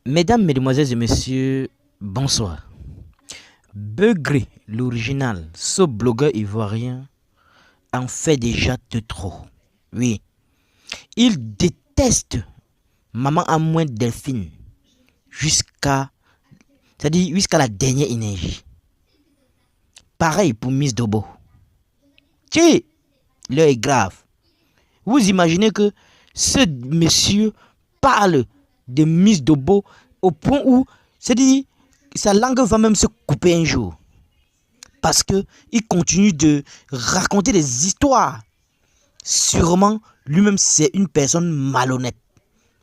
Mesdames, Mesdemoiselles et Messieurs, bonsoir. Begré, l'original, ce blogueur ivoirien, en fait déjà de trop. Oui, il déteste Maman à moins Delphine jusqu'à, c'est-à-dire jusqu'à la dernière énergie. Pareil pour Miss Dobo. Tiens, l'heure est grave. Vous imaginez que ce monsieur parle de Miss Dobo au point où, c'est-à-dire, sa langue va même se couper un jour. Parce que il continue de raconter des histoires. Sûrement, lui-même, c'est une personne malhonnête.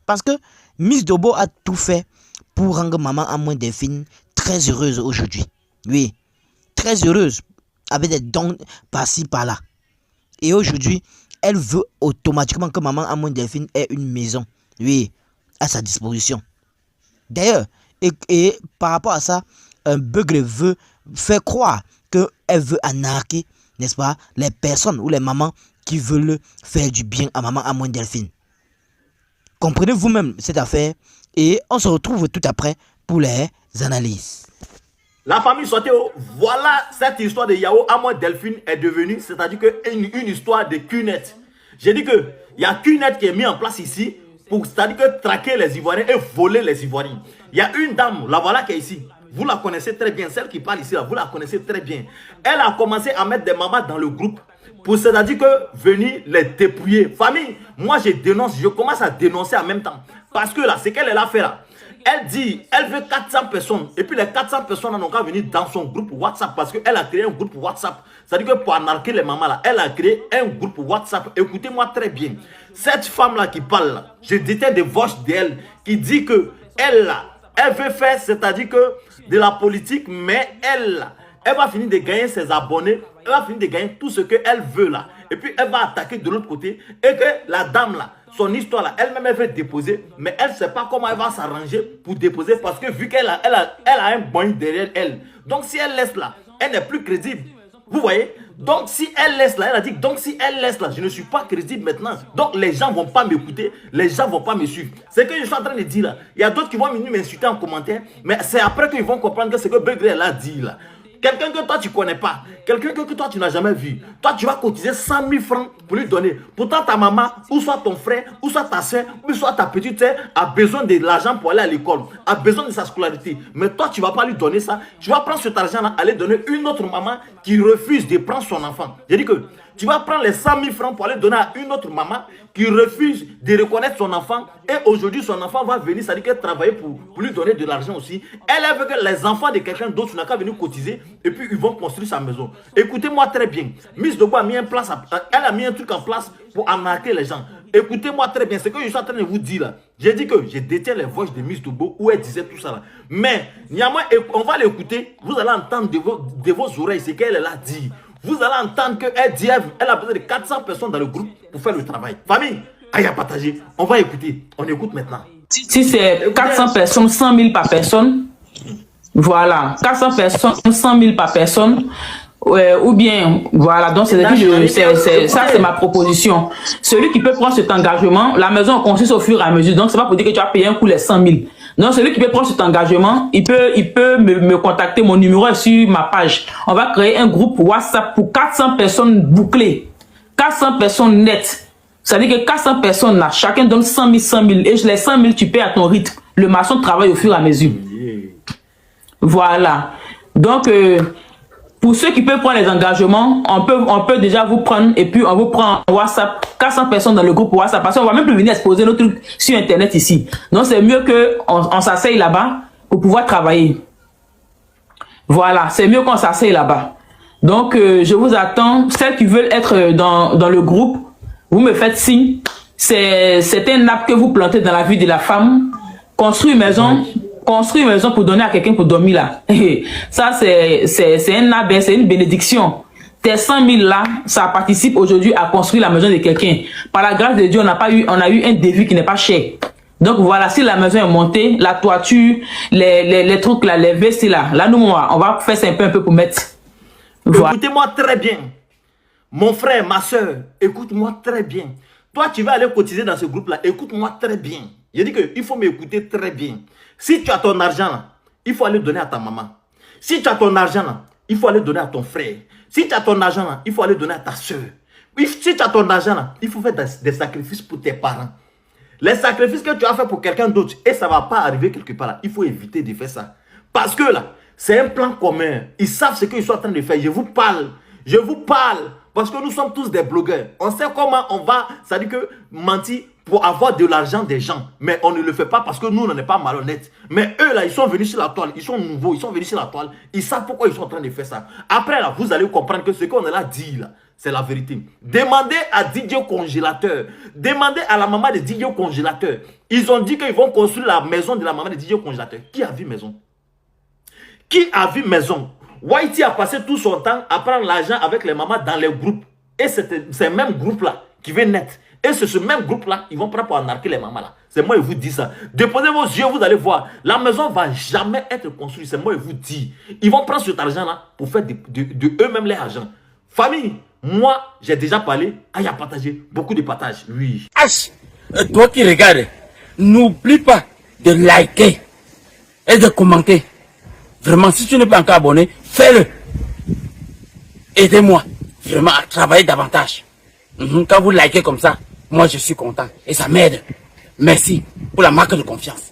Parce que Miss Dobo a tout fait pour rendre Maman à moins Delphine très heureuse aujourd'hui. Oui, très heureuse, avec des dons par-ci, par-là. Et aujourd'hui, elle veut automatiquement que Maman à moins Delphine ait une maison, oui, à sa disposition. D'ailleurs, et par rapport à ça, un Begré veut faire croire qu'elle veut anarquer, n'est-ce pas, les personnes ou les mamans qui veulent faire du bien à Maman à moins Delphine. Comprenez vous-même cette affaire et on se retrouve tout après pour les analyses. La famille Sotéo, voilà cette histoire de Yao à moi Delphine est devenue, c'est-à-dire une histoire de cunette. J'ai dit que il y a cunette qui est mis en place ici pour, c'est-à-dire que traquer les Ivoiriens et voler les Ivoiriens. Il y a une dame, la voilà qui est ici. Vous la connaissez très bien, celle qui parle ici, là, vous la connaissez très bien. Elle a commencé à mettre des mamas dans le groupe pour, c'est-à-dire que venir les dépouiller. Famille, moi je dénonce, je commence à dénoncer en même temps. Parce que là, ce qu'elle a fait là, elle dit, elle veut 400 personnes. Et puis les 400 personnes n'ont qu'à venir dans son groupe WhatsApp. Parce qu'elle a créé un groupe WhatsApp. C'est-à-dire que pour anarquer les mamans là, elle a créé un groupe WhatsApp. Écoutez-moi très bien. Cette femme là qui parle là, je déteste des voix d'elle qui dit que elle là, elle veut faire, c'est-à-dire que de la politique, mais elle va finir de gagner ses abonnés. Elle va finir de gagner tout ce qu'elle veut là. Et puis elle va attaquer de l'autre côté. Et que la dame là, son histoire là, elle-même elle veut déposer, mais elle ne sait pas comment elle va s'arranger pour déposer parce que vu qu'elle a un bon derrière elle. Donc si elle laisse là, elle n'est plus crédible. Vous voyez? Donc si elle laisse là, elle a dit donc si elle laisse là, je ne suis pas crédible maintenant. Donc les gens ne vont pas m'écouter, les gens ne vont pas me suivre. C'est ce que je suis en train de dire là. Il y a d'autres qui vont venir m'insulter en commentaire, mais c'est après qu'ils vont comprendre que c'est que Begré a dit là. Quelqu'un que toi tu ne connais pas, quelqu'un que toi tu n'as jamais vu, toi tu vas cotiser 100 000 francs pour lui donner. Pourtant ta maman, ou soit ton frère, ou soit ta soeur, ou soit ta petite soeur a besoin de l'argent pour aller à l'école, a besoin de sa scolarité. Mais toi tu ne vas pas lui donner ça, tu vas prendre cet argent-là, aller donner une autre maman qui refuse de prendre son enfant. J'ai dit que tu vas prendre les 100 000 francs pour aller donner à une autre maman qui refuse de reconnaître son enfant. Et aujourd'hui, son enfant va venir, c'est-à-dire qu'elle travaille pour lui donner de l'argent aussi. Elle veut que les enfants de quelqu'un d'autre n'ont qu'à venir cotiser et puis ils vont construire sa maison. Écoutez-moi très bien. Miss Dobo a mis un truc en place pour embarquer les gens. Écoutez-moi très bien. Ce que je suis en train de vous dire là. J'ai dit que je détiens les voix de Miss Dobo où elle disait tout ça là. Mais, on va l'écouter. Vous allez entendre de vos oreilles ce qu'elle a dit. Vous allez entendre qu'elle dit elle a besoin de 400 personnes dans le groupe pour faire le travail. Famille, aïe à partager. On va écouter. On écoute maintenant. Si c'est 400 personnes, 100 000 par personne, voilà. 400 personnes, 100 000 par personne. Ou bien, voilà, donc ça c'est ma proposition. Celui qui peut prendre cet engagement, la maison consiste au fur et à mesure. Donc c'est pas pour dire que tu vas payer un coup les 100 000. Donc celui qui peut prendre cet engagement, il peut me contacter, mon numéro est sur ma page. On va créer un groupe WhatsApp pour 400 personnes bouclées, 400 personnes nettes. Ça veut dire que 400 personnes là, chacun donne 100 000, 100 000 et les 100 000 tu payes à ton rythme. Le maçon travaille au fur et à mesure. Voilà. Donc pour ceux qui peuvent prendre les engagements, on peut déjà vous prendre et puis on vous prend en WhatsApp, 400 personnes dans le groupe WhatsApp, parce qu'on va même plus venir exposer nos trucs sur Internet ici. Donc c'est mieux qu'on s'asseye là-bas pour pouvoir travailler. Voilà, c'est mieux qu'on s'asseye là-bas. Donc je vous attends. Celles qui veulent être dans le groupe, vous me faites signe. C'est un arbre que vous plantez dans la vie de la femme. Construire une maison. Construire une maison pour donner à quelqu'un pour dormir là. Ça, c'est un arbre, c'est une bénédiction. Tes 100 000 là, ça participe aujourd'hui à construire la maison de quelqu'un. Par la grâce de Dieu, on a eu un devis qui n'est pas cher. Donc voilà, si la maison est montée, la toiture, les trucs là, les vestes là, nous, on va faire ça un peu pour mettre. Voilà. Écoutez-moi très bien. Mon frère, ma soeur, écoute-moi très bien. Toi, tu vas aller cotiser dans ce groupe là. Écoute-moi très bien. J'ai dit qu'il faut m'écouter très bien. Si tu as ton argent là, il faut aller donner à ta maman. Si tu as ton argent là, il faut aller donner à ton frère. Si tu as ton argent là, il faut aller donner à ta soeur. Si tu as ton argent là, il faut faire des sacrifices pour tes parents. Les sacrifices que tu as fait pour quelqu'un d'autre, et ça ne va pas arriver quelque part là, il faut éviter de faire ça. Parce que là, c'est un plan commun. Ils savent ce qu'ils sont en train de faire. Je vous parle. Je vous parle. Parce que nous sommes tous des blogueurs. On sait comment on va, ça dit que mentir pour avoir de l'argent des gens. Mais on ne le fait pas parce que nous, on n'est pas malhonnêtes. Mais eux, là, ils sont venus sur la toile. Ils sont nouveaux. Ils sont venus sur la toile. Ils savent pourquoi ils sont en train de faire ça. Après, là, vous allez comprendre que ce qu'on a là dit, là, c'est la vérité. Demandez à Didier au congélateur. Demandez à la maman de Didier au congélateur. Ils ont dit qu'ils vont construire la maison de la maman de Didier au congélateur. Qui a vu maison? Qui a vu maison? Whitey a passé tout son temps à prendre l'argent avec les mamans dans les groupes. Et c'est ce même groupe-là qui veut naître. Et c'est ce même groupe-là, ils vont prendre pour anarquer les mamans là. C'est moi qui vous dis ça. Déposez vos yeux, vous allez voir. La maison ne va jamais être construite. C'est moi qui vous dis. Ils vont prendre cet argent-là pour faire de eux-mêmes leur argent. Famille, moi, j'ai déjà parlé. Ah, il y a partagé. Beaucoup de partage. Oui. H, toi qui regardes, n'oublie pas de liker et de commenter. Vraiment, si tu n'es pas encore abonné, fais-le. Aidez-moi vraiment à travailler davantage. Quand vous likez comme ça, moi je suis content et ça m'aide. Merci pour la marque de confiance.